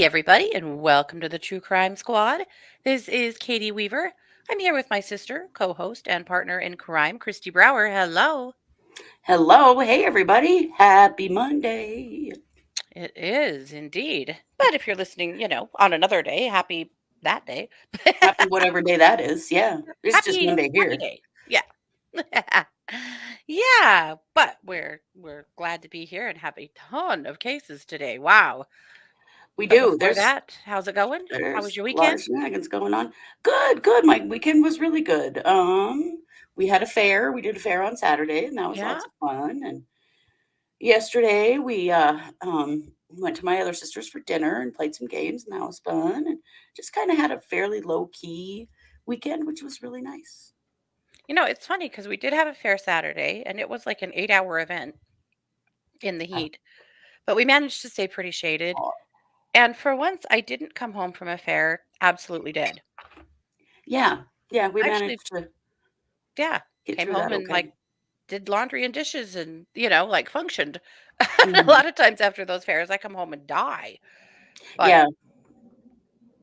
everybody, and welcome to the True Crime Squad. This is Katie Weaver. I'm here with my sister, co host, and partner in crime, Kristi Brower. Hello. Hello. Hey, everybody. Happy Monday. It is indeed. But if you're listening, on another day, happy that day. Happy whatever day that is. Yeah. It's just Monday Happy here. day. Yeah. Yeah, but we're glad to be here and have a ton of cases today. Wow. We But do. before that, how's it going? How was There's your a lot of weekend? shenanigans going on. Good, good. My weekend was really good. We had a fair. We did a fair on Saturday, and that was Yeah. lots of fun. And yesterday we went to my other sister's for dinner and played some games, and that was fun. And just kind of had a fairly low key weekend, which was really nice. It's funny because we did have a fair Saturday and it was like an 8-hour event in the heat, but we managed to stay pretty shaded. Uh, And for once, I didn't come home from a fair absolutely dead. yeah, yeah. We I actually, managed to yeah, get came through home that and okay. like did laundry and dishes and, like functioned. A Mhm. lot of times after those fairs, I come home and die. But Yeah,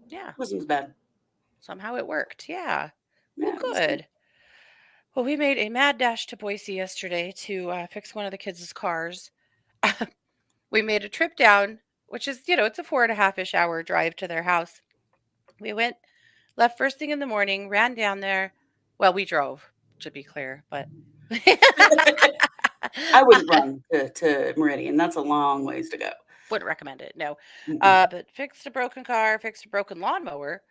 yeah, wasn't as bad. somehow it worked. Yeah. Well, Yeah, it was good. good. Well, we made a mad dash to Boise yesterday to fix one of the kids' cars. We made a trip down, which is, it's a 4.5-ish hour drive to their house. We went, left first thing in the morning, ran down there. Well, we drove, to be clear, but I wouldn't I run to Meridian. That's a long ways to go. wouldn't recommend it. No. Mm-mm. But fixed a broken car, fixed a broken lawnmower,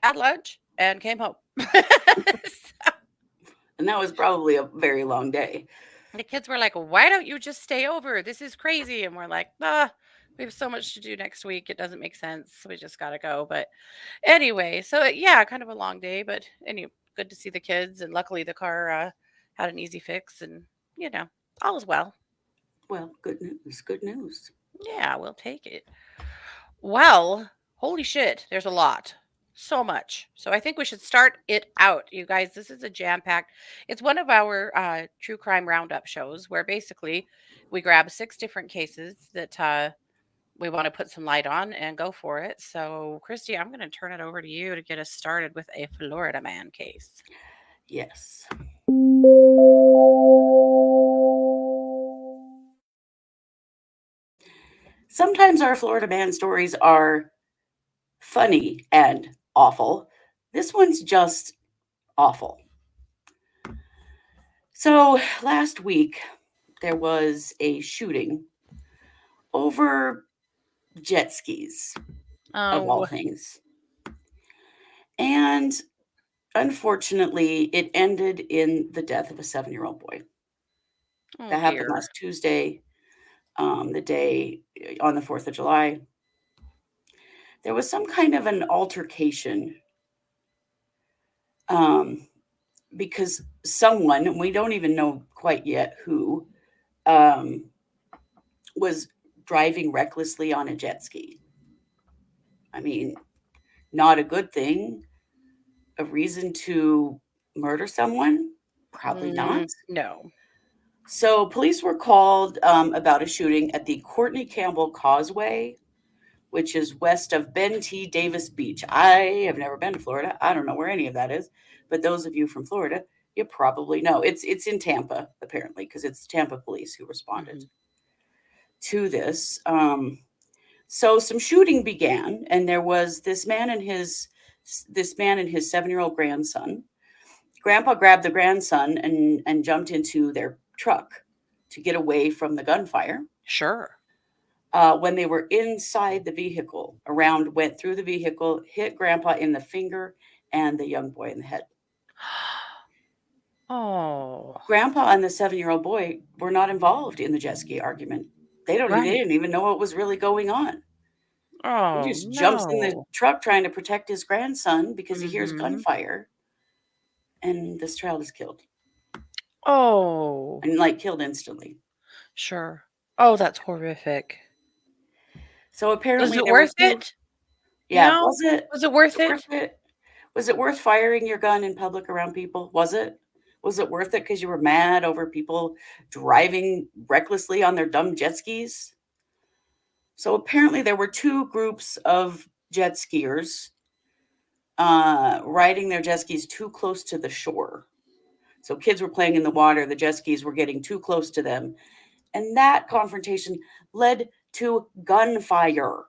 had lunch, and came home. And that was probably a very long day. The kids were like, "Why don't you just stay over? This is crazy." And we're like, we have so much to do next week. It doesn't make sense. We just got to go. But anyway, so yeah, kind of a long day, but good to see the kids. And luckily, the car had an easy fix, and all is well. Well, good news. Good news. Yeah, we'll take it. Well, holy shit, there's a lot. So much. So I think we should start it out. You guys, this is a jam-packed. It's one of our true crime roundup shows where basically we grab 6 different cases that we want to put some light on and go for it. So, Kristi, I'm going to turn it over to you to get us started with a Florida man case. Yes. Sometimes our Florida man stories are funny and awful. This one's just awful. So last week there was a shooting over jet skis, of all Oh, things. And unfortunately, it ended in the death of a 7-year-old boy. oh That happened dear. last Tuesday, the day on the 4th of July. There was some kind of an altercation um, because someone, and we don't even know quite yet who, um, was driving recklessly on a jet ski. I mean, not a good thing. A reason to murder someone? Probably not. No. So, police were called about a shooting at the Courtney Campbell Causeway, which is west of Ben T. Davis Beach. I have never been to Florida. I don't know where any of that is, but those of you from Florida, you probably know. It's in Tampa apparently because it's Tampa police who responded Hmm. to this. So some shooting began, and there was this man and his 7-year-old grandson. Grandpa grabbed the grandson and jumped into their truck to get away from the gunfire. Sure. When they were inside the vehicle, a round went through the vehicle, hit Grandpa in the finger, and the young boy in the head. Oh, Grandpa and the 7-year-old boy were not involved in the jet ski argument. They right. didn't even know what was really going on. He Oh, just jumps in the no. truck trying to protect his grandson because he hears Mhm. gunfire, and this child is killed Oh, and like killed instantly. sure. Oh, that's horrific. So Was apparently it there were worth two. it? Yeah, No? was it? Was it Was worth it worth it? it? Was it worth firing your gun in public around people? Was it? Was it worth it because you were mad over people driving recklessly on their dumb jet skis? So apparently there were two groups of jet skiers riding their jet skis too close to the shore. So kids were playing in the water, the jet skis were getting too close to them. And that confrontation led to gunfire.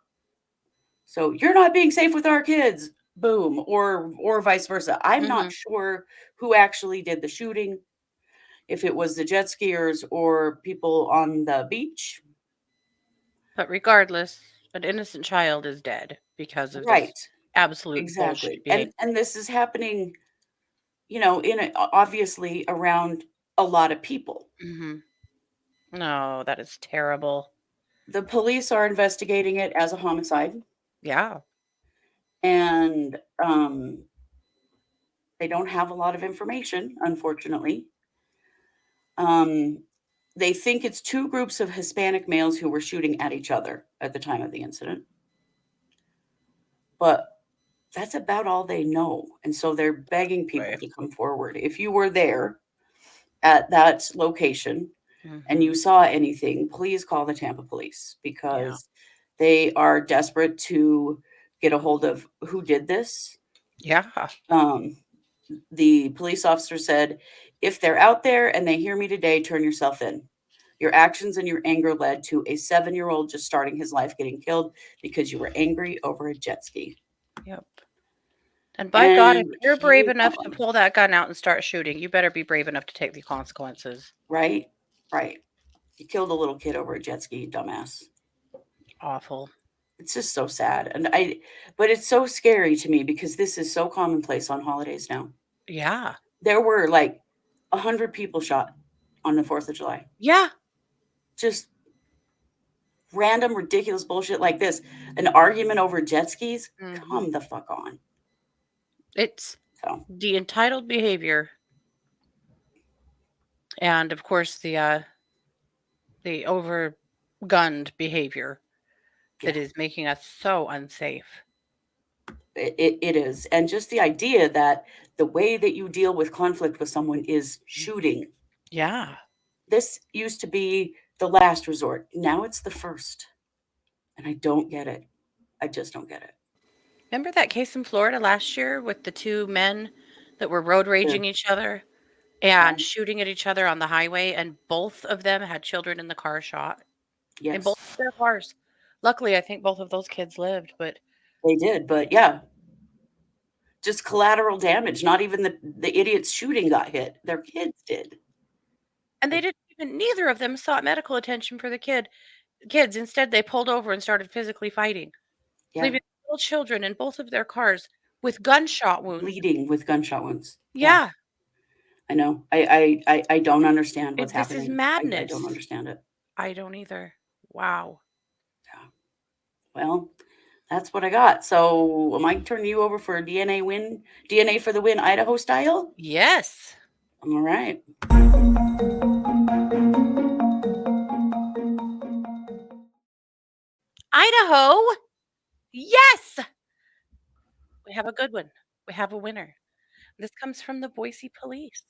So you're not being safe with our kids, boom, or vice versa. I'm not Mm-hmm. sure who actually did the shooting, if it was the jet skiers or people on the beach. But regardless, an innocent child is dead because of this Right, absolute exactly. bullshit behavior. And this is happening, obviously around a lot of people. Mm-hmm. No, that is terrible. The police are investigating it as a homicide, Yeah. and they don't have a lot of information, unfortunately. Um, they think it's two groups of Hispanic males who were shooting at each other at the time of the incident, but that's about all they know. And so they're begging people Boy. to come forward. If you were there at that location and you Mm-hmm. saw anything, please call the Tampa police Yeah. because they are desperate to get a hold of who did this. Yeah. Um, the police officer said, if they're out there and they hear me today, turn yourself in. Your actions and your anger led to a 7-year-old just starting his life getting killed because you were angry over a jet ski. Yep. And by God, if And you're he brave is not enough to wrong. pull that gun out and start shooting, you better be brave enough to take the consequences. Right? Right. He killed a little kid over a jet ski, dumbass. Awful. It's just so sad. But it's so scary to me because this is so commonplace on holidays now. Yeah. There were like 100 people shot on the 4th of July. Yeah. Just random, ridiculous bullshit like this. An argument over jet skis? Mm-hmm. Come the fuck on. It's So, the entitled behavior, and of course the overgunned behavior that yeah, is making us so unsafe. it is. And just the idea that the way that you deal with conflict with someone is shooting. Yeah. This used to be the last resort. Now it's the first. And I don't get it. I just don't get it. Remember that case in Florida last year with the two men that were road Sure. raging each other Yeah. and shooting at each other on the highway, and both of them had children in the car shot in Yes, both of their cars. Luckily, I think both of those kids lived, but they did. But yeah, just collateral damage. Not even the idiots shooting got hit. Their kids did. and they Like, didn't even neither of them sought medical attention for the kids. Instead, they pulled over and started physically fighting, yeah, leaving little children in both of their cars with gunshot wounds. bleeding with gunshot wounds. Yeah, Yeah, I know. I don't understand what's this is happening. I don't madness. understand it. I don't either. Wow. Yeah. Well, that's what I got. So am I turning you over for a DNA win? DNA for the win, Idaho style? Yes. All right. Idaho. Yes. We have a good one. We have a winner. This comes from the Boise police.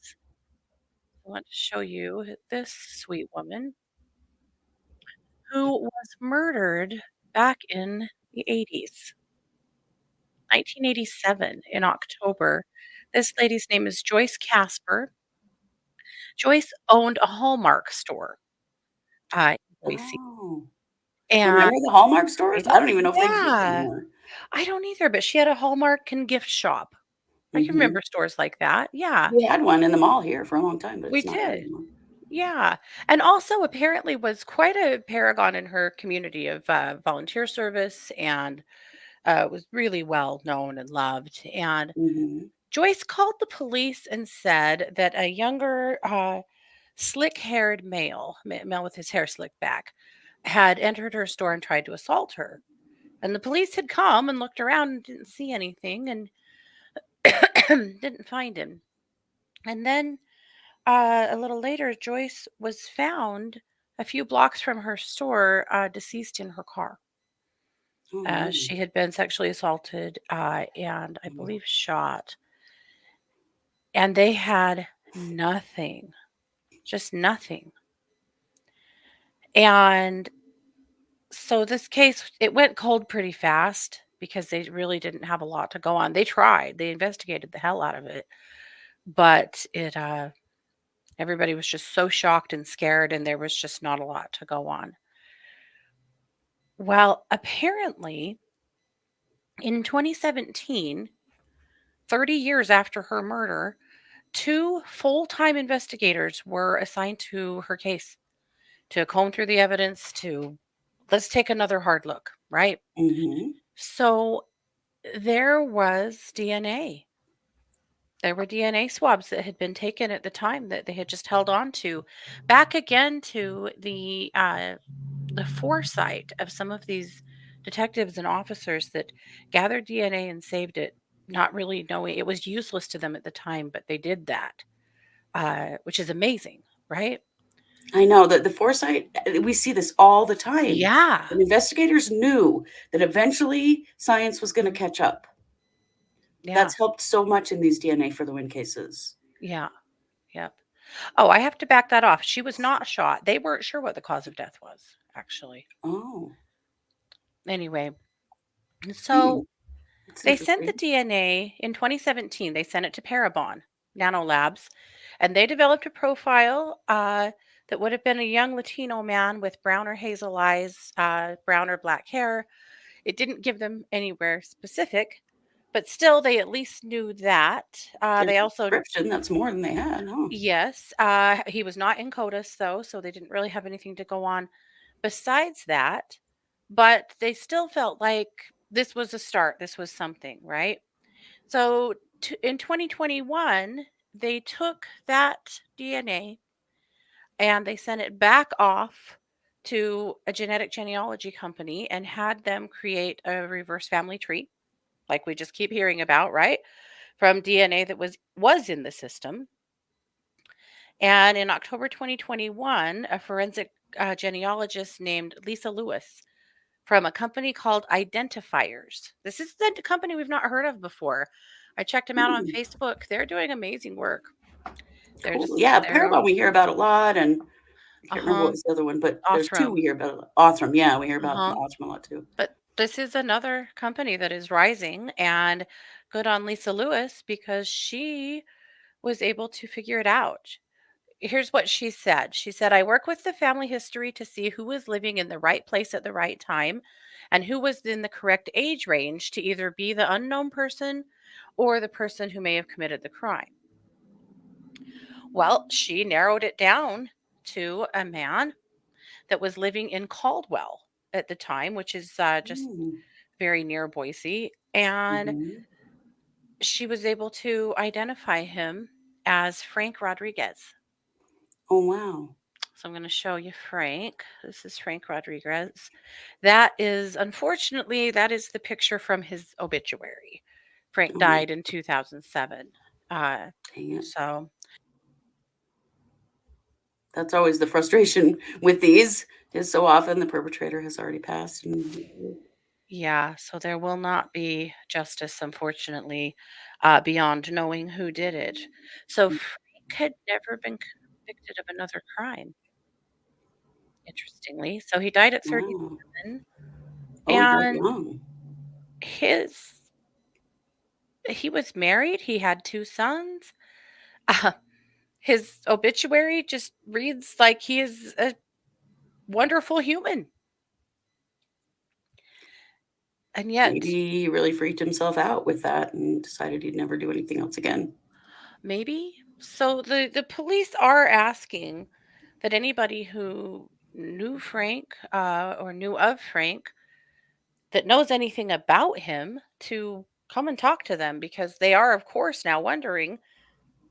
I want to show you this sweet woman who was murdered back in the 80s, 1987 in October. This lady's name is Joyce Casper. Joyce owned a Hallmark store in Boise. Oh, And remember the Hallmark stores? I don't even know if they exist yeah, anymore. I don't either, but she had a Hallmark and gift shop. I can Hmm. remember stores like that. Yeah, We had one in the mall here for a long time, but we it's not there did. anymore. Yeah, and also apparently was quite a paragon in her community of volunteer service, and was really well known and loved. And Hmm. Joyce called the police and said that a younger, slick-haired male with his hair slicked back, had entered her store and tried to assault her. And the police had come and looked around and didn't see anything and didn't find him. And then a little later, Joyce was found a few blocks from her store, deceased in her car. Oh no. She had been sexually assaulted and I Oh, believe shot. And they had nothing, just nothing. And So this case, it went cold pretty fast because they really didn't have a lot to go on. They tried, they investigated the hell out of it, but everybody was just so shocked and scared, and there was just not a lot to go on. Well, apparently in 2017, 30 years after her murder, two full-time investigators were assigned to her case to comb through the evidence, to let's take another hard look, right? Mm-hmm. So there was DNA. There were DNA swabs that had been taken at the time that they had just held on to, back again to the foresight of some of these detectives and officers that gathered DNA and saved it, not really knowing it was useless to them at the time, but they did that, which is amazing, right? I know that the foresight, we see this all the time. Yeah, And investigators knew that eventually science was going to catch up. yeah, That's helped so much in these DNA for the win cases. yeah, yep. Oh, I have to back that off. She was not shot. They weren't sure what the cause of death was, actually. Oh, Anyway, hmm. so That's they sent the interesting. DNA in 2017. They sent it to Parabon Nanolabs, and they developed a profile that would have been a young Latino man with brown or hazel eyes, brown or black hair. It didn't give them anywhere specific, but still, they at least knew that. There's They a also, description. That's more than they had, huh? yes, he was not in CODIS, though, so they didn't really have anything to go on besides that. But they still felt like this was a start, this was something, right? So in 2021, they took that DNA and they sent it back off to a genetic genealogy company and had them create a reverse family tree, like we just keep hearing about, right? From DNA that was in the system. And in October 2021, a forensic genealogist named Lisa Lewis from a company called Identifiers. This is the company we've not heard of before. I checked them out on Hmm, Facebook. They're doing amazing work. They're cool. just Yeah, they're Paramount we hear about a lot, and I can't remember what uh-huh. was the other one, but there's two Othram. we hear about a lot. Othram, yeah, we hear about Uh-huh. Othram a lot too. But this is another company that is rising, and good on Lisa Lewis because she was able to figure it out. Here's what she said. She said, I work with the family history to see who was living in the right place at the right time and who was in the correct age range to either be the unknown person or the person who may have committed the crime. Well, she narrowed it down to a man that was living in Caldwell at the time, which is just Mm, very near Boise. And mhm. she was able to identify him as Frank Rodriguez. Oh, wow. So I'm going to show you Frank. This is Frank Rodriguez. That is, unfortunately, that is the picture from his obituary. Frank Oh, died in 2007. Uh, dang it. so That's always the frustration with these, is so often the perpetrator has already passed and yeah, so there will not be justice, unfortunately, beyond knowing who did it. So Frank had never been convicted of another crime, interestingly. So he died at wow. 37, Oh, he died and young. his he was married. He had two sons. His obituary just reads like he is a wonderful human. And Maybe yet, he really freaked himself out with that and decided he'd never do anything else again. maybe. So the police are asking that anybody who knew Frank or knew of Frank that knows anything about him to come and talk to them because they are, of course, now wondering,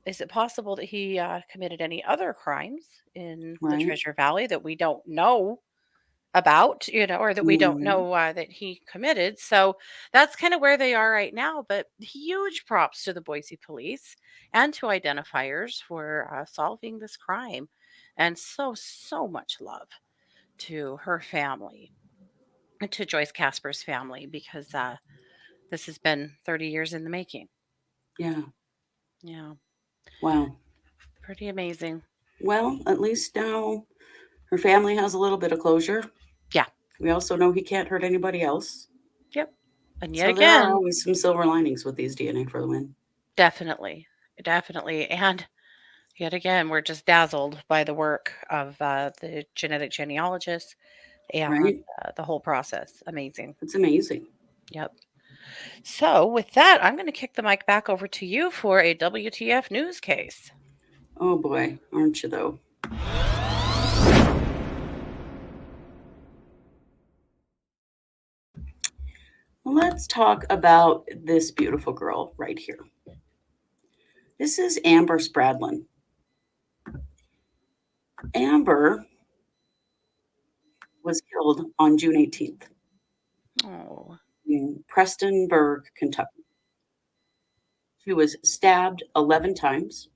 is it possible that he committed any other crimes in the Right? Treasure Valley that we don't know about, or that we don't Mhm. know that he committed. So that's kind of where they are right now. But huge props to the Boise police and to identifiers for solving this crime. And so, so much love to her family and to Joyce Casper's family because this has been 30 years in the making. Yeah. Yeah, Wow. pretty amazing. Well, at least now her family has a little bit of closure. Yeah. We also know he can't hurt anybody else. Yep. And yet So there are again, always some silver linings with these DNA for the win. definitely, definitely. And yet again, we're just dazzled by the work of the genetic genealogists and Right? the whole process. Amazing. It's amazing. Yep. So, with that, I'm going to kick the mic back over to you for a WTF news case. Oh boy, aren't you though? Let's talk about this beautiful girl right here. This is Amber Spradlin. Amber was killed on June 18th Oh, in Prestonburg, Kentucky. She was stabbed 11 times.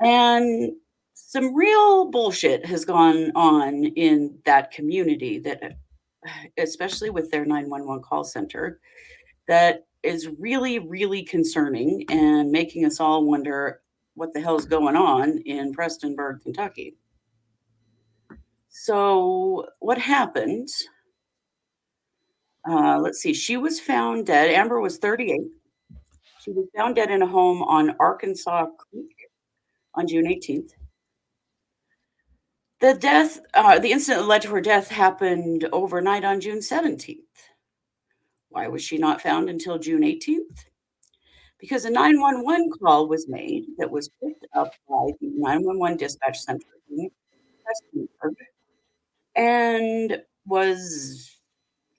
And some real bullshit has gone on in that community that especially with their 911 call center that is really really concerning and making us all wonder what the hell's going on in Prestonburg, Kentucky. So what happened, let's see, she was found dead. Amber was 38. She was found dead in a home on Arkansas Creek on June 18th. The incident that led to her death happened overnight on June 17th. Why was she not found until June 18th? Because a 911 call was made that was picked up by the 911 dispatch center in Prestonburg and was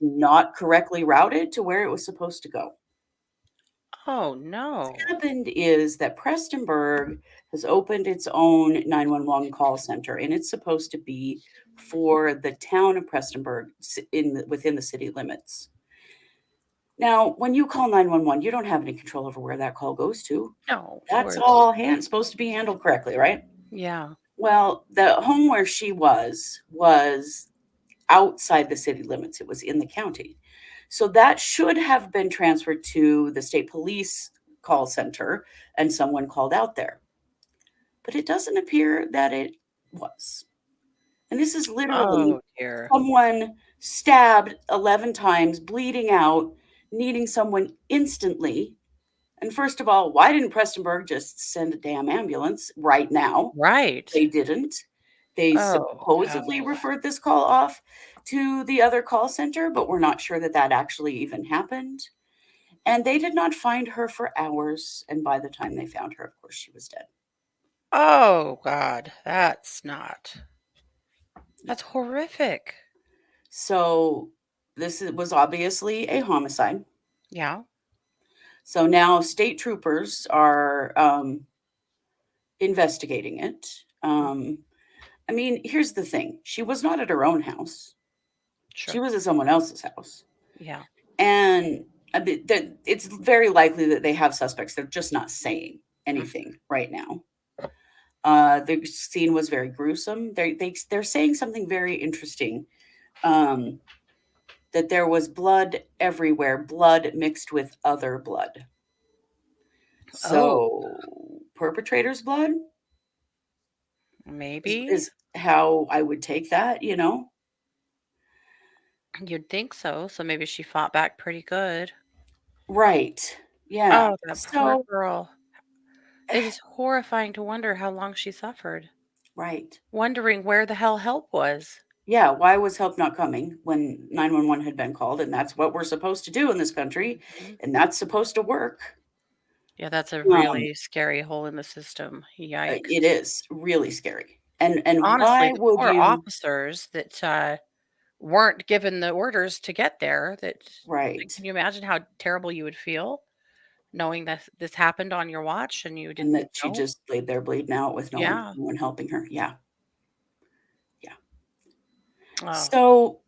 not correctly routed to where it was supposed to go. oh no. What's happened is that Prestonburg has opened its own 911 call center, and it's supposed to be for the town of Prestonburg within the city limits. Now, when you call 911, you don't have any control over where that call goes to. No, of That's course. all supposed to be handled correctly, right? Yeah. Well, the home where she was outside the city limits. It was in the county. So that should have been transferred to the state police call center and someone called out there. But it doesn't appear that it was. And this is literally Oh dear. someone stabbed 11 times, bleeding out, needing someone instantly. And first of all, why didn't Prestonburg just send a damn ambulance right now? Right. They didn't. They Oh supposedly no. referred this call off to the other call center, but we're not sure that that actually even happened. And they did not find her for hours. And by the time they found her, of course, she was dead. Oh God. That's horrific. So was obviously a homicide. Yeah. So now state troopers are investigating it. I mean, here's the thing. She was not at her own house. She Sure. was at someone else's house. Yeah. And it's very likely that they have suspects. They're just not saying anything right now. The scene was very gruesome. They're saying something very interesting. That there was blood everywhere, blood mixed with other blood. Oh, So perpetrator's blood maybe is how I would take that, you know? you'd think so. So maybe she fought back pretty good. Right. Yeah. Oh, that poor So, girl. It is horrifying to wonder how long she suffered. right. Wondering where the hell help was. Yeah, why was help not coming when 911 had been called? And that's what we're supposed to do in this country, Mhm. and that's supposed to work. Yeah, that's a Um, really scary hole in the system. Yikes. it is really scary. And Honestly, why the would poor you officers that weren't given the orders to get there. Like, right, can you imagine how terrible you would feel knowing that this happened on your watch and you and didn't that she know? just laid there bleeding out with Yeah. no one helping her. Yeah. Yeah. Oh, So,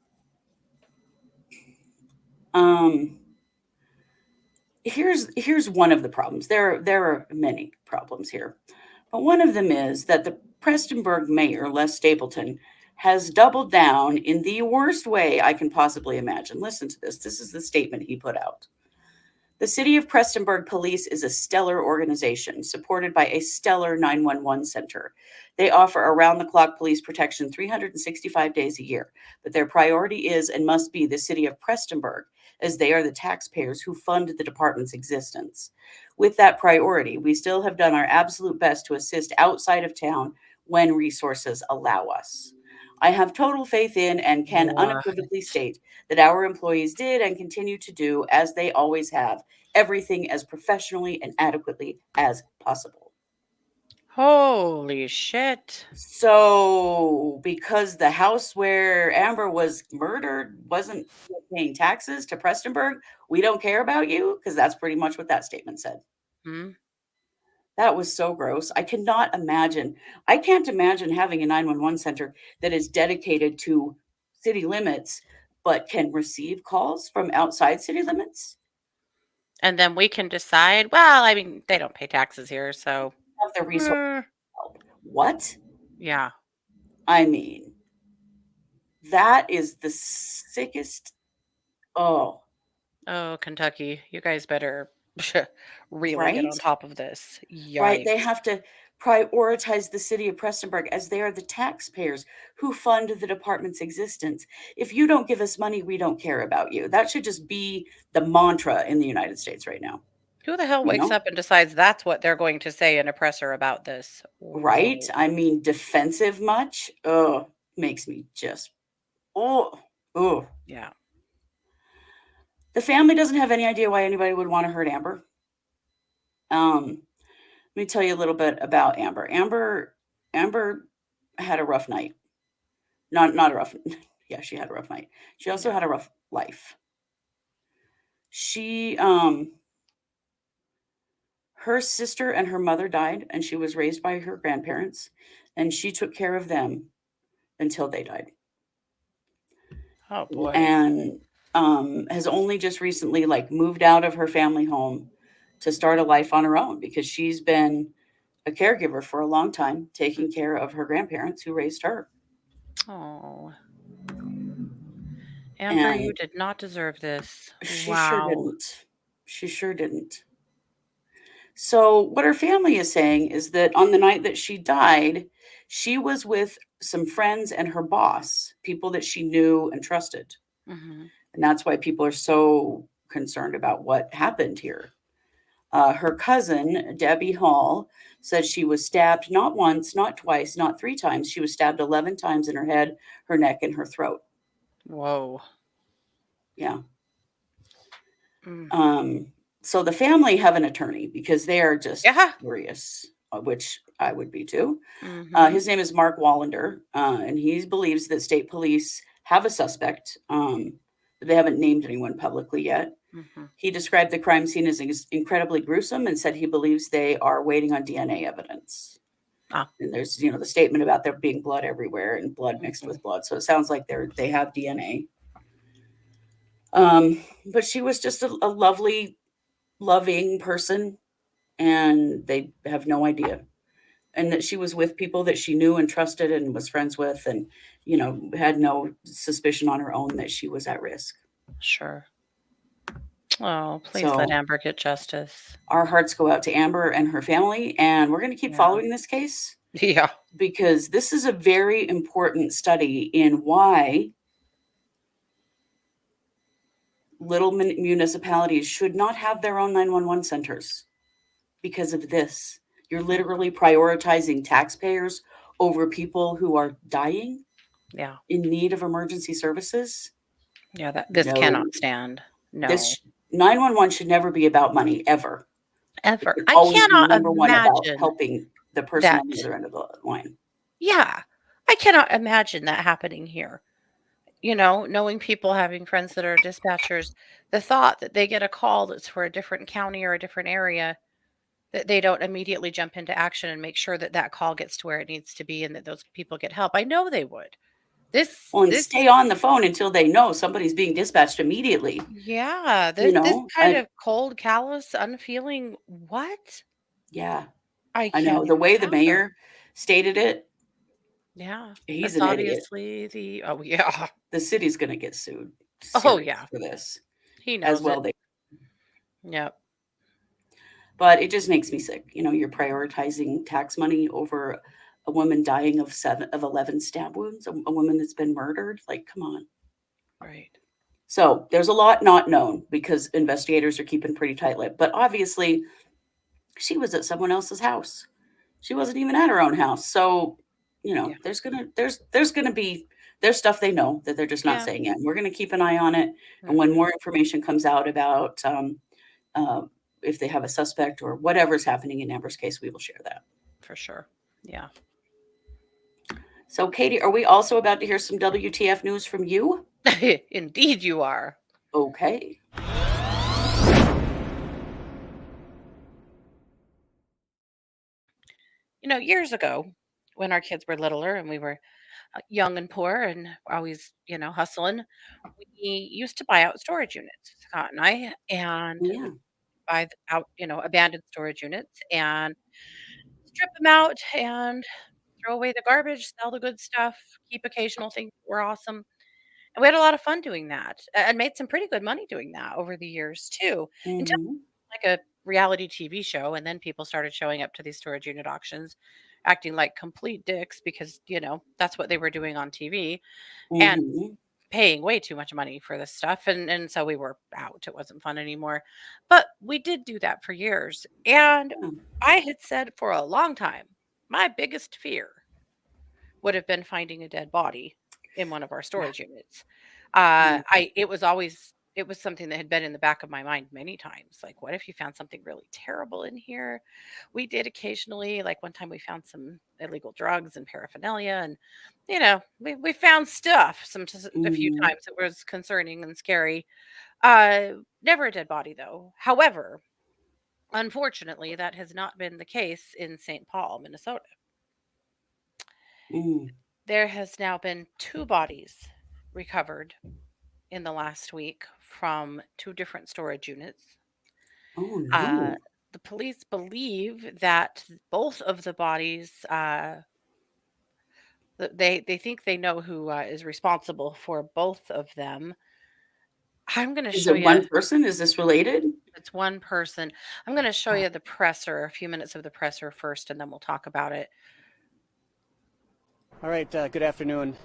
um here's one of the problems. There are many problems here. But one of them is that the Prestonburg mayor, Les Stapleton, has doubled down in the worst way I can possibly imagine. Listen to this. This is the statement he put out. The City of Prestonburg Police is a stellar organization supported by a stellar 911 center. They offer around the clock police protection 365 days a year, but their priority is and must be the City of Prestonburg, as they are the taxpayers who fund the department's existence. With that priority, we still have done our absolute best to assist outside of town when resources allow us. I have total faith in and can What? unequivocally state that our employees did and continue to do, as they always have, everything as professionally and adequately as possible. Holy shit. So, because the house where Amber was murdered wasn't paying taxes to Prestonburg, we don't care about you? Because that's pretty much what that statement said. Hmm? That was so gross. I cannot imagine. I can't imagine having a 911 center that is dedicated to city limits, but can receive calls from outside city limits. And then we can decide, well, I mean, they don't pay taxes here, so Have the resource mm, help. What? yeah. I mean, that is the sickest. Oh, Oh, Kentucky, you guys better really get right? on top of this. Right. They Yikes. have to prioritize the city of Prestonburg as they are the taxpayers who fund the department's existence. If you don't give us money, we don't care about you. That should just be the mantra in the United States right now. Who the hell You wakes know? up and decides that's what they're going to say in a presser about this? Right? Whoa. I mean, defensive much? Oh, makes me just, oh, oh. Yeah. The family doesn't have any idea why anybody would want to hurt Amber. Let me tell you a little bit about Amber. Amber had a rough night. Not a rough. Yeah, she had a rough night. She also Yeah. had a rough life. She her sister and her mother died, and she was raised by her grandparents, and she took care of them until they died. Oh boy. And has only just recently like moved out of her family home to start a life on her own because she's been a caregiver for a long time, taking care of her grandparents who raised her. Oh, Amber, you And did not deserve this. she sure Wow. didn't. She sure didn't. So, what her family is saying is that on the night that she died, she was with some friends and her boss, people that she knew and trusted. Hmm. And that's why people are so concerned about what happened here. Her cousin, Debbie Hall, said she was stabbed not once, not twice, not three times. She was stabbed 11 times in her head, her neck, and her throat. Whoa. Yeah. Mm. Um, so the family have an attorney because they are just Yeah. furious, which I would be too. Hmm. His name is Mark Wallander, and he believes that state police have a suspect. But they haven't named anyone publicly yet. Hmm. He described the crime scene as incredibly gruesome and said he believes they are waiting on DNA evidence. Ah. And there's, the statement about there being blood everywhere and blood mixed Hmm. with blood. So it sounds like they have DNA. But she was just a lovely, loving person, and they have no idea. And that she was with people that she knew and trusted and was friends with, and had no suspicion on her own that she was at risk. Sure. Oh, please let So Amber get justice. our hearts go out to Amber and her family, and we're going to keep Yeah. following this case Yeah. because this is a very important study in why little municipalities should not have their own 911 centers because of this. You're literally prioritizing taxpayers over people who are dying Yeah. in need of emergency services. Yeah. This No, cannot stand. No. this 911 should never be about money ever. It Ever. should I always be cannot number one about imagine helping the person that. on the other end of the line. Yeah. I cannot imagine that happening here. Knowing people having friends that are dispatchers, the thought that they get a call that's for a different county or a different area, that they don't immediately jump into action and make sure that that call gets to where it needs to be and that those people get help. I know they would. This Well, and this stay on the phone until they know somebody's being dispatched immediately. yeah, You this know, kind I of cold, callous, unfeeling what? yeah, I I can't know the even way the fathom. mayor stated it. Yeah, He's that's an idiot. obviously the oh, yeah. The city's going to get sued Oh, serious yeah. for this He as knows well. it. They Yep. But it just makes me sick. You're prioritizing tax money over a woman dying of 11 stab wounds, a woman that's been murdered. Like, come on. Right. So there's a lot not known because investigators are keeping pretty tight-lipped. But obviously, she was at someone else's house. She wasn't even at her own house. So, Yeah. there's stuff they know that they're just not Yeah. saying yet. We're going to keep an eye on it. And when Hmm. more information comes out about uh, if they have a suspect or whatever's happening in Amber's case, we will share that. For sure. Yeah. So, Katie, are we also about to hear some WTF news from you? Indeed, you are. Okay. Years ago, when our kids were littler and we were young and poor and always, hustling, we used to buy out storage units, Scott and I, and we Yeah. buy out, abandoned storage units and strip them out and throw away the garbage, sell the good stuff, keep occasional things that were awesome. And we had a lot of fun doing that and made some pretty good money doing that over the years too. Until Mm-hmm. like a reality TV show, and then people started showing up to these storage unit auctions acting like complete dicks because, that's what they were doing on TV and Mm-hmm. paying way too much money for this stuff, and so we were out. It wasn't fun anymore. But we did do that for years, and Yeah. I had said for a long time, my biggest fear would have been finding a dead body in one of our Yeah. storage units. Yeah. It was something that had been in the back of my mind many times. Like, what if you found something really terrible in here? We did occasionally, like one time we found some illegal drugs and paraphernalia, and we found stuff a few Mm-hmm. times. It was concerning and scary. Never a dead body though. However, unfortunately, that has not been the case in St. Paul, Minnesota. Mm. There has now been two bodies recovered in the last week from two different storage units. Oh Uh, no. the police believe that both of the bodies, they think they know who is responsible for both of them. I'm going to Is show it you. one person? Is this related? It's one person. I'm going to show Oh. you the presser, a few minutes of the presser first, and then we'll talk about it. All right, good afternoon.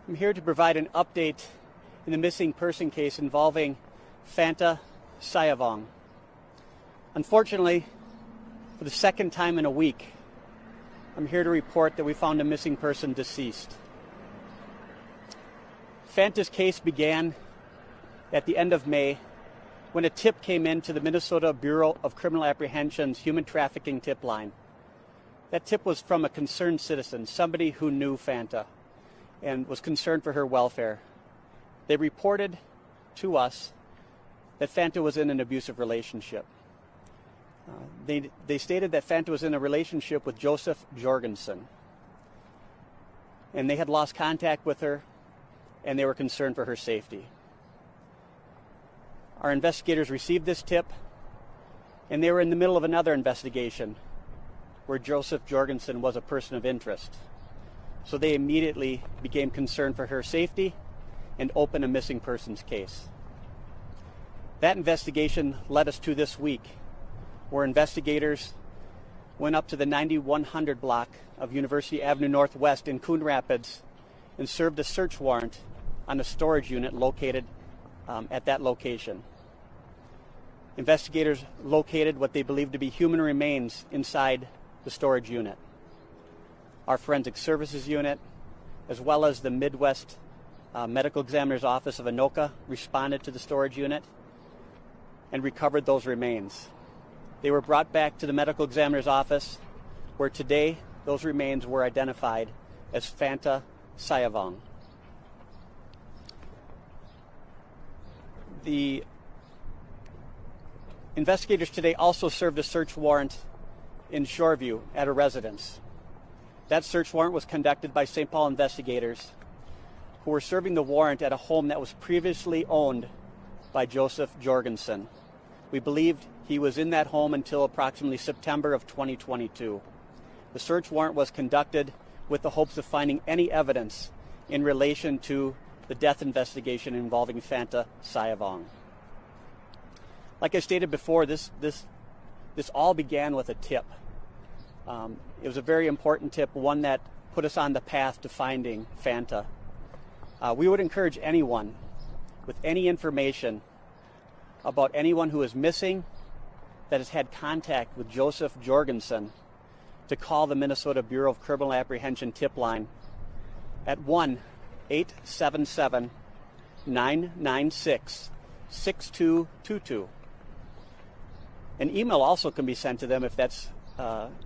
I'm here to provide an update in the missing person case involving Fanta Sayavong. Unfortunately, for the second time in a week, I'm here to report that we found a missing person deceased. Fanta's case began at the end of May when a tip came in to the Minnesota Bureau of Criminal Apprehension's human trafficking tip line. That tip was from a concerned citizen, somebody who knew Fanta and was concerned for her welfare. They reported to us that Fanta was in an abusive relationship. They stated that Fanta was in a relationship with Joseph Jorgenson, and they had lost contact with her, and they were concerned for her safety. Our investigators received this tip, and they were in the middle of another investigation where Joseph Jorgenson was a person of interest. So they immediately became concerned for her safety and opened a missing persons case. That investigation led us to this week, where investigators went up to the 9100 block of University Avenue Northwest in Coon Rapids and served a search warrant on a storage unit located at that location. Investigators located what they believed to be human remains inside the storage unit. Our forensic services unit, as well as the Midwest Medical Examiner's Office of Anoka, responded to the storage unit and recovered those remains. They were brought back to the medical examiner's office, where today those remains were identified as Fanta Sayavong. The investigators today also served a search warrant in Shoreview at a residence. That search warrant was conducted by St. Paul investigators who were serving the warrant at a home that was previously owned by Joseph Jorgenson. We believed he was in that home until approximately September of 2022. The search warrant was conducted with the hopes of finding any evidence in relation to the death investigation involving Fanta Sayavong. Like I stated before, this all began with a tip. It was a very important tip, one that put us on the path to finding Fanta. We would encourage anyone with any information about anyone who is missing that has had contact with Joseph Jorgenson to call the Minnesota Bureau of Criminal Apprehension tip line at 1-877-996-6222. An email also can be sent to them if that's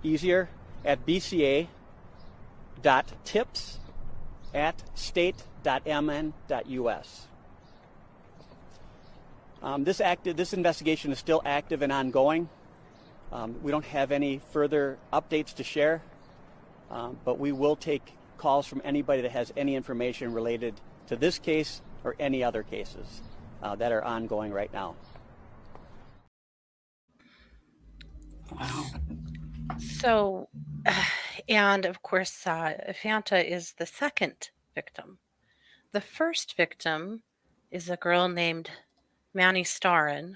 easier at bca.tips@state.mn.us. This investigation is still active and ongoing. We don't have any further updates to share, but we will take calls from anybody that has any information related to this case or any other cases that are ongoing right now. Wow. So, and of course, Fanta is the second victim. The first victim is a girl named Manny Starrin.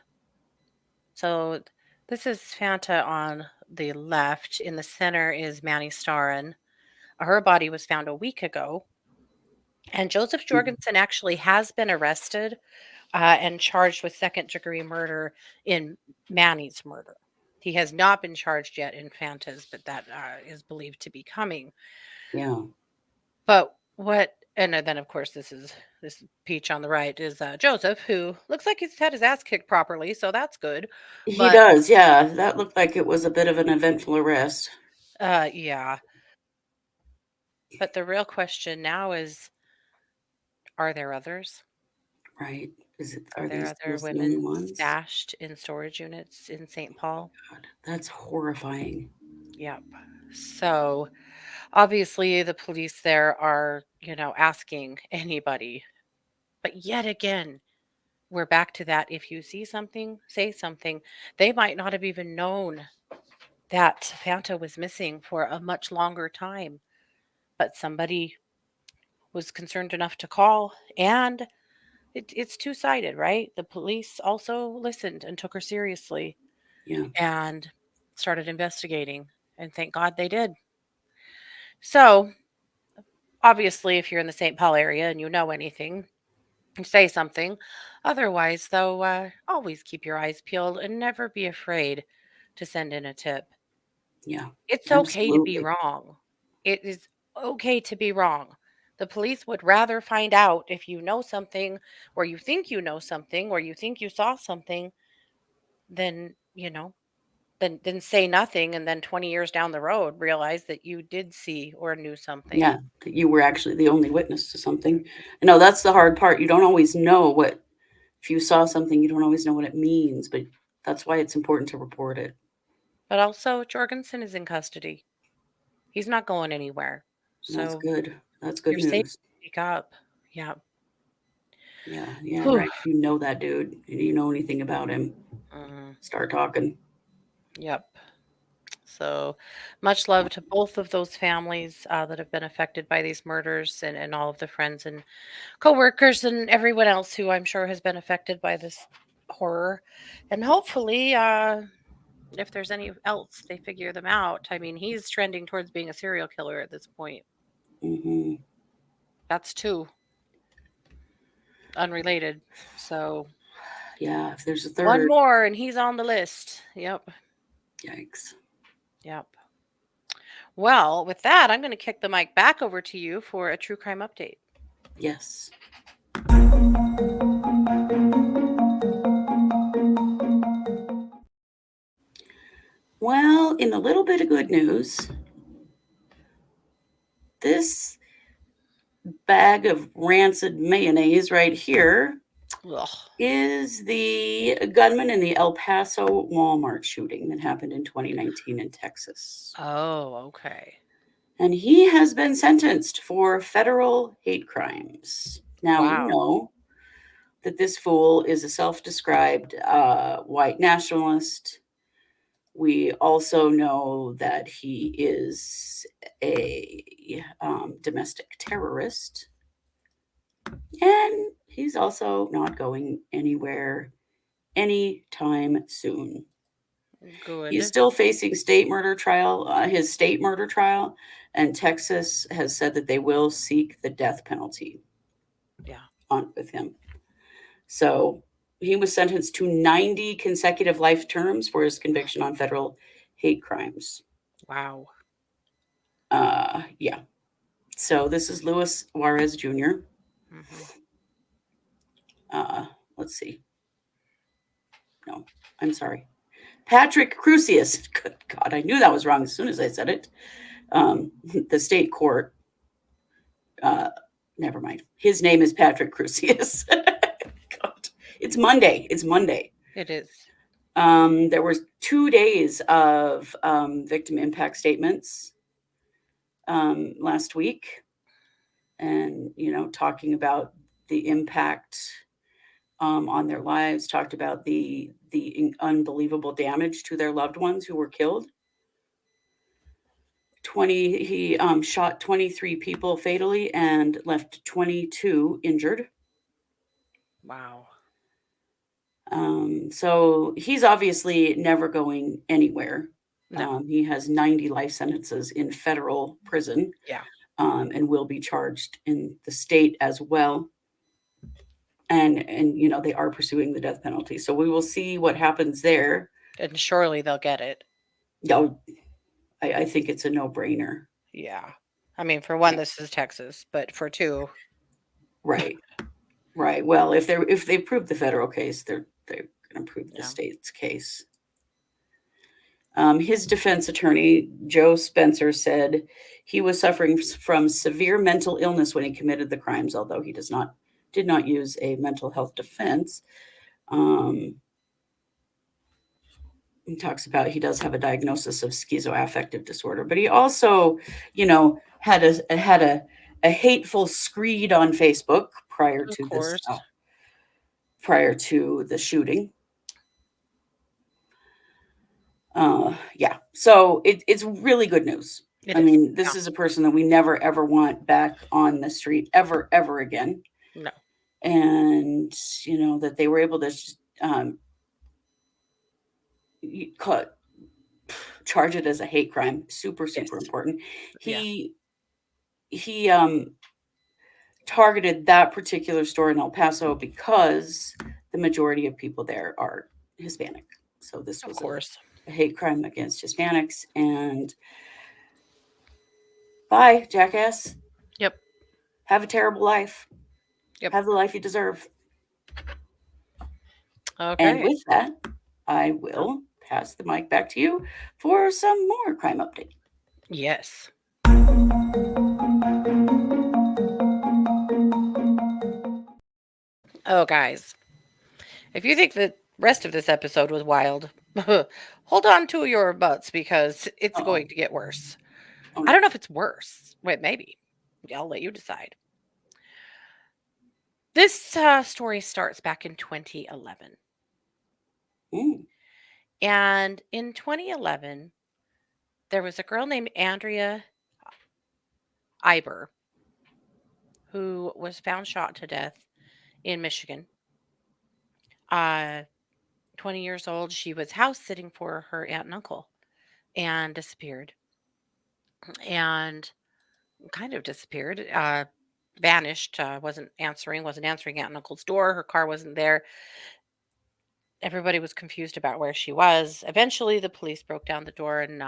So, this is Fanta on the left. In the center is Manny Starrin. Her body was found a week ago. And Joseph Jorgenson actually has been arrested and charged with second-degree murder in Manny's murder. He has not been charged yet in Fanta's, but that is believed to be coming. Yeah. But and then of course this peach on the right is Joseph, who looks like he's had his ass kicked properly, so that's good. He But does, yeah. That looked like it was a bit of an eventful arrest. yeah. But the real question now is, are there others? Right. Are there these other the only women ones? stashed in storage units in St. Paul? God, that's horrifying. Yep. So obviously the police there are, asking anybody. But yet again, we're back to that. If you see something, say something. They might not have even known that Fanta was missing for a much longer time, but somebody was concerned enough to call, and it's two-sided, right? The police also listened and took her seriously Yeah. and started investigating, and thank God they did. So obviously, if you're in the St. Paul area and you know anything, say something. Otherwise, though, always keep your eyes peeled and never be afraid to send in a tip. Yeah. It's okay to be Absolutely. wrong. It is okay to be wrong. The police would rather find out if you know something, or you think you know something, or you think you saw something than, than say nothing, and then 20 years down the road realize that you did see or knew something. Yeah. That you were actually the only witness to something. I know that's the hard part. You don't always know if you saw something, you don't always know what it means, but that's why it's important to report it. But also, Jorgensen is in custody. He's not going anywhere. That's So good. That's good you're safe news. to speak up. Yeah. Yeah. Yeah. Whew. Right. If you know that dude and you know anything about him, start talking. Yep. So much love to both of those families that have been affected by these murders, and all of the friends and coworkers and everyone else who I'm sure has been affected by this horror. And hopefully, if there's any else, they figure them out. I mean, he's trending towards being a serial killer at this point. Hmm. That's two unrelated. So Yeah. If there's a one third, more and he's on the list. Yep. yikes. Yep. Well, with that, I'm going to kick the mic back over to you for a true crime update. Yes. Well, in a little bit of good news, this bag of rancid mayonnaise right here Ugh. is the gunman in the El Paso Walmart shooting that happened in 2019 in Texas. Oh, okay. And he has been sentenced for federal hate crimes. Now, we Wow. know that this fool is a self-described white nationalist. We also know that he is a domestic terrorist. And he's also not going anywhere any time soon. Good. He's still facing state murder trial, his state murder trial, and Texas has said that they will seek the death penalty Yeah. on with him. So he was sentenced to 90 consecutive life terms for his conviction on federal hate crimes. Wow. Yeah. So this is Luis Juarez Jr. Let's see. No, I'm sorry. Patrick Crusius. Good God, I knew that was wrong as soon as I said it. The state court. Never mind. His name is Patrick Crusius. God, it's Monday. It's Monday. It is. There was 2 days of victim impact statements last week, and talking about the impact on their lives. Talked about the unbelievable damage to their loved ones who were killed. He shot 23 people fatally and left 22 injured. Wow. So he's obviously never going anywhere. No. He has 90 life sentences in federal prison. Yeah. And will be charged in the state as well. And they are pursuing the death penalty. So we will see what happens there. And surely they'll get it. No, I think it's a no-brainer. Yeah. I mean, for one, this is Texas, but for two, Right. Well, if they prove the federal case, they're going to prove the state's case. His defense attorney, Joe Spencer, said he was suffering from severe mental illness when he committed the crimes, although he did not use a mental health defense. He talks about he does have a diagnosis of schizoaffective disorder, but he also, had a hateful screed on Facebook prior to this, prior to the shooting. Yeah, so it's really good news. This is a person that we never ever want back on the street ever again. No. And that they were able to charge it as a hate crime. Super important. He targeted that particular store in El Paso because the majority of people there are Hispanic. So this was a hate crime against Hispanics. And bye, jackass. Yep. Have a terrible life. Yep. Have the life you deserve. Okay. And with that, I will pass the mic back to you for some more crime update. Yes. Oh, guys. If you think the rest of this episode was wild, hold on to your butts because it's going to get worse. I don't know if it's worse. Wait, maybe. I'll let you decide. This story starts back in 2011. And in 2011, there was a girl named Andrea Iber who was found shot to death in Michigan. 20 years old. She was house sitting for her aunt and uncle and disappeared. And kind of disappeared. Vanished. Wasn't answering aunt and uncle's door. Her car wasn't there. Everybody was confused about where she was. Eventually, the police broke down the door and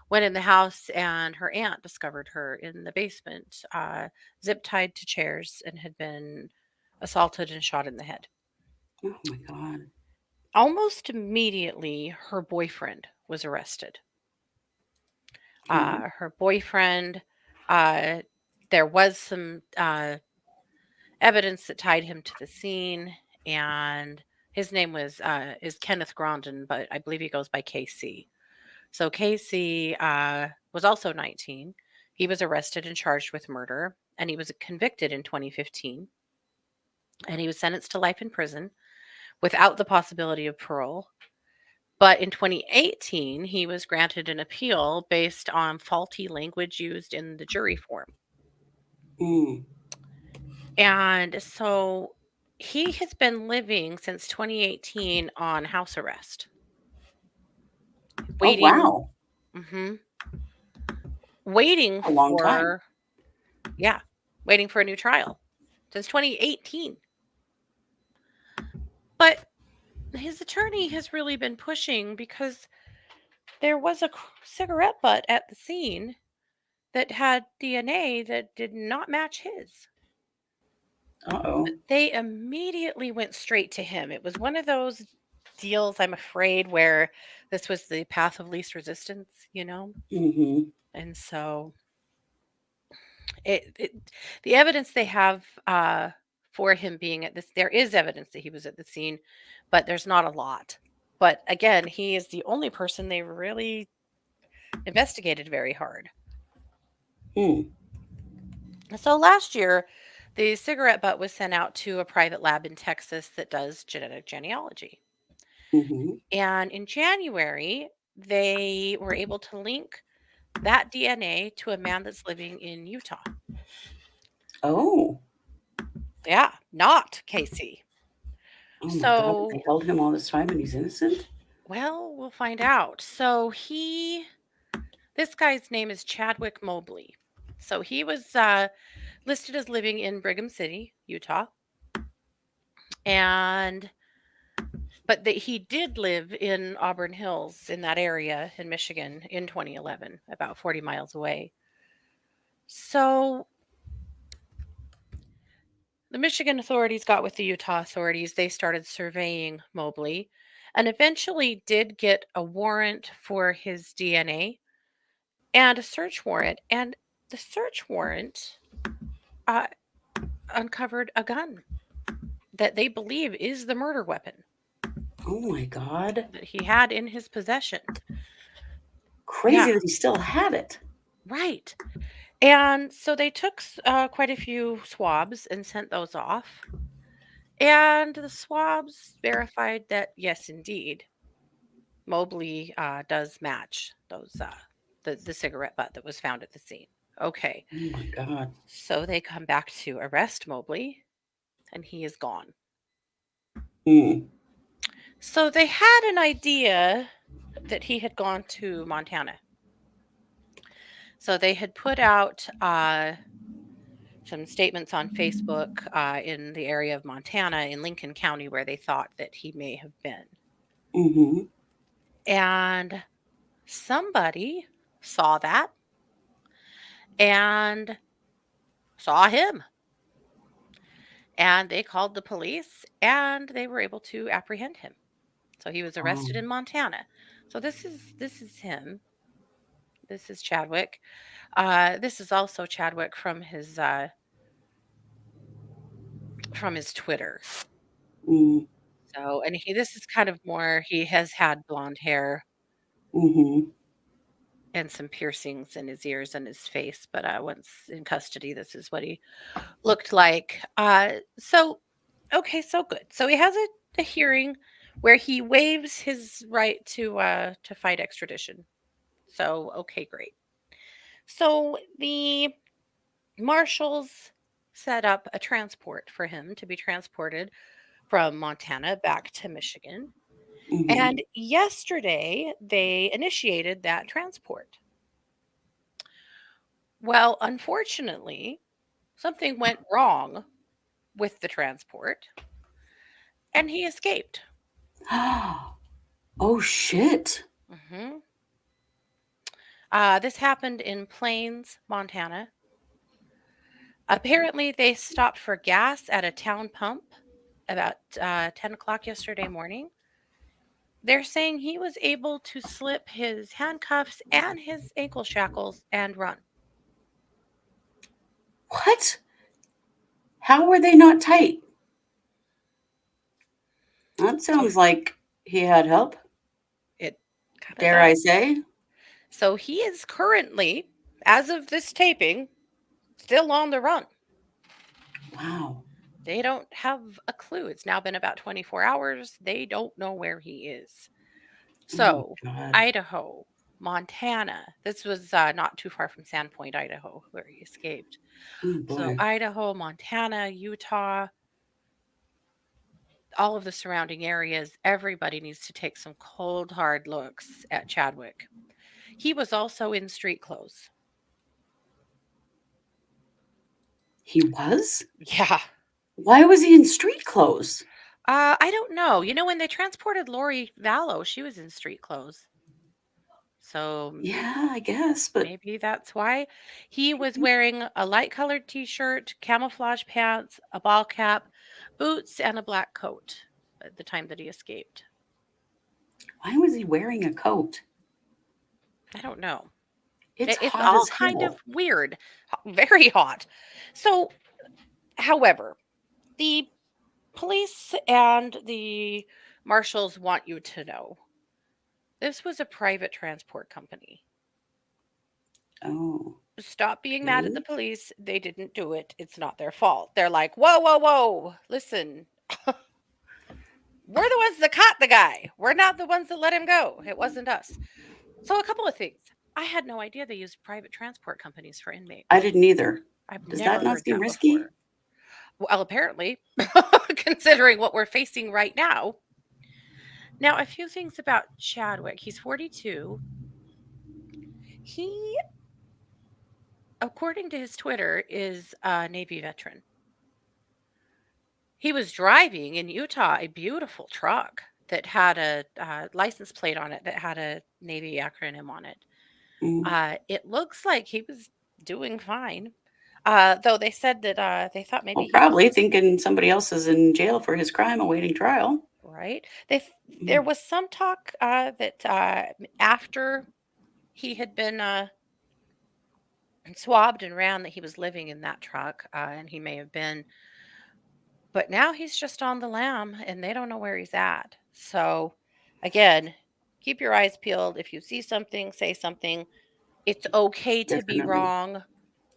went in the house, and her aunt discovered her in the basement, zip tied to chairs, and had been assaulted and shot in the head. Oh my God. Almost immediately, her boyfriend was arrested. Her boyfriend, there was some evidence that tied him to the scene, and his name is Kenneth Grondin, but I believe he goes by KC. So KC was also 19. He was arrested and charged with murder, and he was convicted in 2015. And he was sentenced to life in prison without the possibility of parole. But in 2018, he was granted an appeal based on faulty language used in the jury form. And so he has been living since 2018 on house arrest, Oh, waiting, wow. hmm waiting A long time. for, yeah, waiting for a new trial since 2018. But his attorney has really been pushing because there was a cigarette butt at the scene that had DNA that did not match his. Uh-oh. They immediately went straight to him. It was one of those deals, I'm afraid, where this was the path of least resistance. Mm-hmm. And so it the evidence they have for him being at this, there is evidence that he was at the scene, but there's not a lot. But again, he is the only person they really investigated very hard. Hmm. So last year, the cigarette butt was sent out to a private lab in Texas that does genetic genealogy. Mm-hmm. And in January, they were able to link that DNA to a man that's living in Utah. Oh. Yeah, not Casey. Oh my God. They So, held him all this time and he's innocent? well, we'll find out. So this guy's name is Chadwick Mobley. So he was listed as living in Brigham City, Utah, and but that he did live in Auburn Hills in that area in Michigan in 2011, about 40 miles away. So the Michigan authorities got with the Utah authorities. They started surveying Mobley and eventually did get a warrant for his DNA and a search warrant. And the search warrant uh, uncovered a gun that they believe is the murder weapon Oh my God. that he had in his possession. Crazy Yeah, that he still had it. right. And so they took quite a few swabs and sent those off. And the swabs verified that, yes, indeed, Mobley does match the cigarette butt that was found at the scene. Okay, Oh my God. so they come back to arrest Mobley, and he is gone. Hmm. So they had an idea that he had gone to Montana. So they had put out some statements on Facebook in the area of Montana in Lincoln County where they thought that he may have been. Mm-hmm. And somebody saw that and saw him. And they called the police and they were able to apprehend him. So he was Wow. arrested in Montana. So this is him. This is Chadwick. This is also Chadwick from his Twitter. Mm. So, and this is kind of more, he has had blonde hair Mm-hmm. and some piercings in his ears and his face, but once in custody, this is what he looked like. Okay, so good. So he has a hearing where he waives his right to fight extradition. So okay, great. So the marshals set up a transport for him to be transported from Montana back to Michigan. Mm-hmm. And yesterday, they initiated that transport. Well, unfortunately, something went wrong with the transport and he escaped. Oh shit. hmm this happened in Plains, Montana. Apparently, they stopped for gas at a town pump about 10 o'clock yesterday morning. They're saying he was able to slip his handcuffs and his ankle shackles and run. What? How were they not tight? That So sounds like he had help, it kind of dare I does. say. So he is currently, as of this taping, still on the run. Wow. They don't have a clue. It's now been about 24 hours. They don't know where he is. Oh So, my God. Idaho, Montana. This was not too far from Sandpoint, Idaho, where he escaped. Oh So, boy. Idaho, Montana, Utah. all of the surrounding areas, everybody needs to take some cold, hard looks at Chadwick. He was also in street clothes. He was? Yeah. Why was he in street clothes? I don't know. When they transported Lori Vallow, she was in street clothes. So Yeah, I guess, but maybe that's why. He was wearing a light colored t shirt, camouflage pants, a ball cap, boots, and a black coat at the time that he escaped. why was he wearing a coat? I don't know. It's It's hot all as kind of hell. weird, very hot. So, however, the police and the marshals want you to know this was a private transport company. Oh, Stop being mad at the really? police. They didn't do it. It's not their fault. They're like, whoa, whoa, whoa. Listen, we're the ones that caught the guy. We're not the ones that let him go. It wasn't us. So, a couple of things. I had no idea they used private transport companies for inmates. I didn't either. I've Does never that not heard seem that risky? before. Well, apparently, considering what we're facing right now. Now, a few things about Chadwick. He's 42. He, according to his Twitter, is a Navy veteran. He was driving in Utah a beautiful truck that had a license plate on it that had a Navy acronym on it. Mm. It looks like he was doing fine. Though they said that they thought maybe Well, he was probably thinking somebody else is in jail for his crime awaiting trial. right. There Mm. was some talk that after he had been swabbed and ran that he was living in that truck, and he may have been. But now he's just on the lam, and they don't know where he's at. So, again, keep your eyes peeled. If you see something, say something. It's okay to be Definitely. wrong.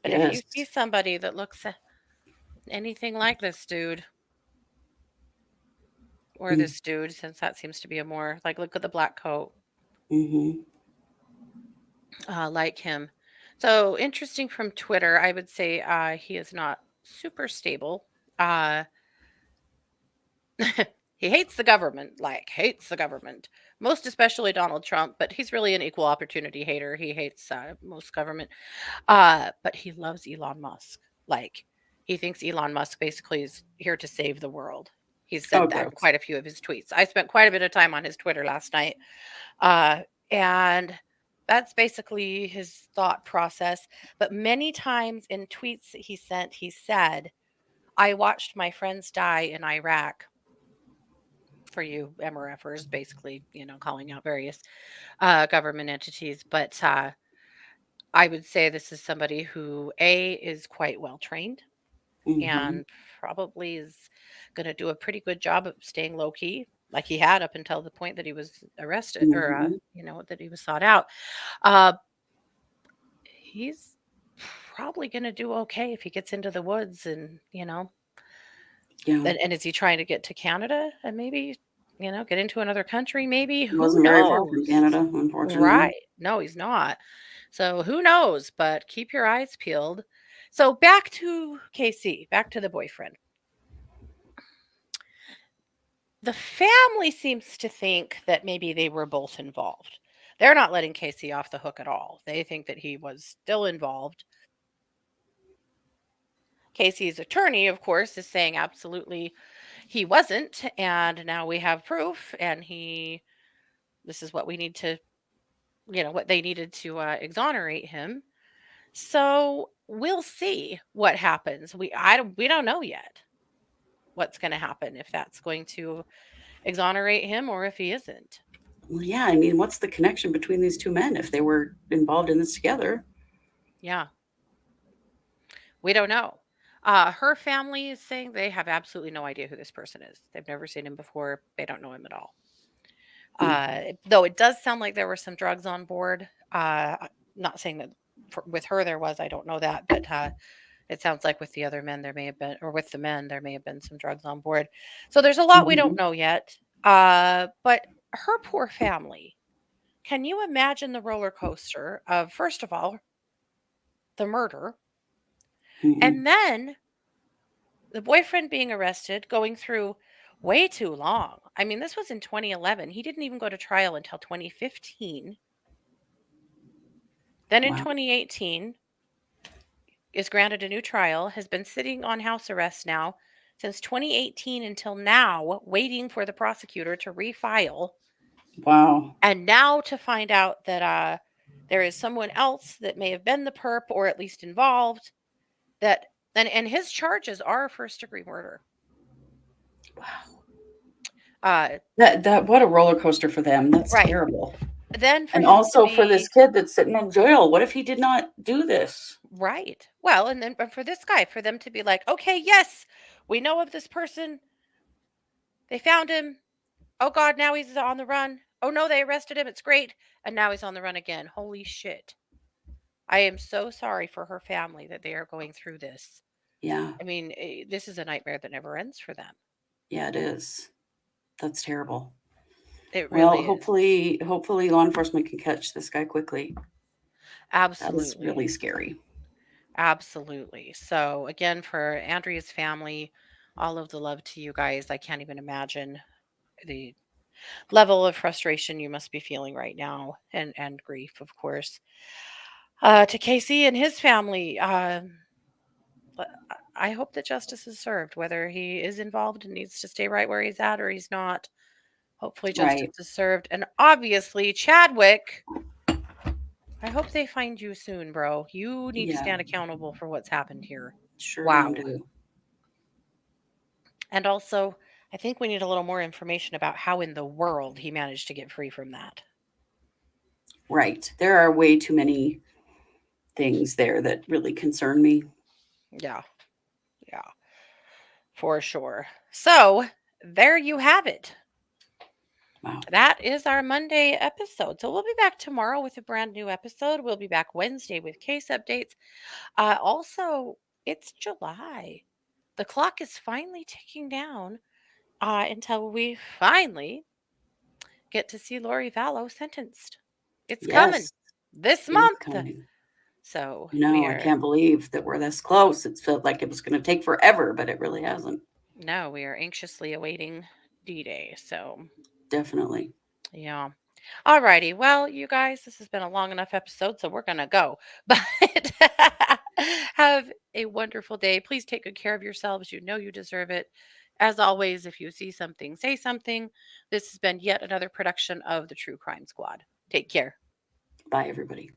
But if you Yes. see somebody that looks anything like this dude or Mm. this dude, since that seems to be a more like, look at the black coat, Mm-hmm. like him. So interesting from Twitter, I would say he is not super stable. Uh, he hates the government, like hates the government, most especially Donald Trump, but he's really an equal opportunity hater. He hates most government. But he loves Elon Musk. Like he thinks Elon Musk basically is here to save the world. He's Oh, said that in gross. quite a few of his tweets. I spent quite a bit of time on his Twitter last night. And that's basically his thought process. But many times in tweets that he sent, he said, I watched my friends die in Iraq. For you MRFers, basically, calling out various government entities. But I would say this is somebody who A is quite well trained Mm-hmm. and probably is going to do a pretty good job of staying low key, like he had up until the point that he was arrested or Mm-hmm. that he was sought out. Uh, he's probably going to do okay if he gets into the woods and Yeah. and is he trying to get to Canada and maybe get into another country? Maybe, He who wasn't very far from knows? Canada, unfortunately. Right? No, he's not. So who knows? But keep your eyes peeled. So back to KC, back to the boyfriend. The family seems to think that maybe they were both involved. They're not letting Casey off the hook at all. They think that he was still involved. Casey's attorney, of course, is saying absolutely he wasn't, and now we have proof, and this is what we need to, what they needed to exonerate him. So we'll see what happens. We don't know yet what's going to happen, if that's going to exonerate him or if he isn't. Well, yeah, I mean, what's the connection between these two men if they were involved in this together? Yeah, we don't know. Her family is saying they have absolutely no idea who this person is. They've never seen him before. They don't know him at all. Though it does sound like there were some drugs on board. Not saying that with her there was. I don't know that, but it sounds like with the other men there may have been, or with the men there may have been some drugs on board. So there's a lot we don't Mm-hmm. know yet. But her poor family. Can you imagine the roller coaster of, first of all, the murder, Mm-hmm. and then the boyfriend being arrested, going through Way too long. I mean, this was in 2011. He didn't even go to trial until 2015. Then in Wow. 2018 is granted a new trial, has been sitting on house arrest now since 2018 until now, waiting for the prosecutor to refile. Wow. And now to find out that there is someone else that may have been the perp or at least involved, that and his charges are first degree murder. Wow. Uh, That what a roller coaster for them. That's Right. terrible. then for And him to also for this be kid that's sitting in jail. What if he did not do this? right. Well, and then but for this guy, for them to be like, okay, yes, we know of this person. They found him. Oh God, now he's on the run. Oh no, they arrested him. It's great. And now he's on the run again. Holy shit. I am so sorry for her family that they are going through this. Yeah. I mean, this is a nightmare that never ends for them. Yeah, it is. That's terrible. It Well, really is. hopefully law enforcement can catch this guy quickly. That is Absolutely. really scary. Absolutely. So, again, for Andrea's family, all of the love to you guys. I can't even imagine the level of frustration you must be feeling right now, and grief, of course. To Casey and his family, I hope that justice is served, whether he is involved and needs to stay right where he's at or he's not. Hopefully, justice Right. is served. And obviously, Chadwick, I hope they find you soon, bro. You need to Yeah. stand accountable for what's happened here. Sure damn Wow. do. And also, I think we need a little more information about how in the world he managed to get free from that. Right. There are way too many things there that really concern me. Yeah. Yeah. For sure. So, there you have it. Wow. That is our Monday episode. So we'll be back tomorrow with a brand new episode. We'll be back Wednesday with case updates. Also, it's July. The clock is finally ticking down until we finally get to see Lori Vallow sentenced. It's coming Yes, this it is month. coming. So we No, I are can't believe that we're this close. It felt like it was going to take forever, but it really hasn't. no, we are anxiously awaiting D-Day. So Definitely. yeah. All righty. Well, you guys, this has been a long enough episode, so we're going to go. But have a wonderful day. Please take good care of yourselves. You know you deserve it. As always, if you see something, say something. This has been yet another production of the True Crime Squad. Take care. Bye, everybody.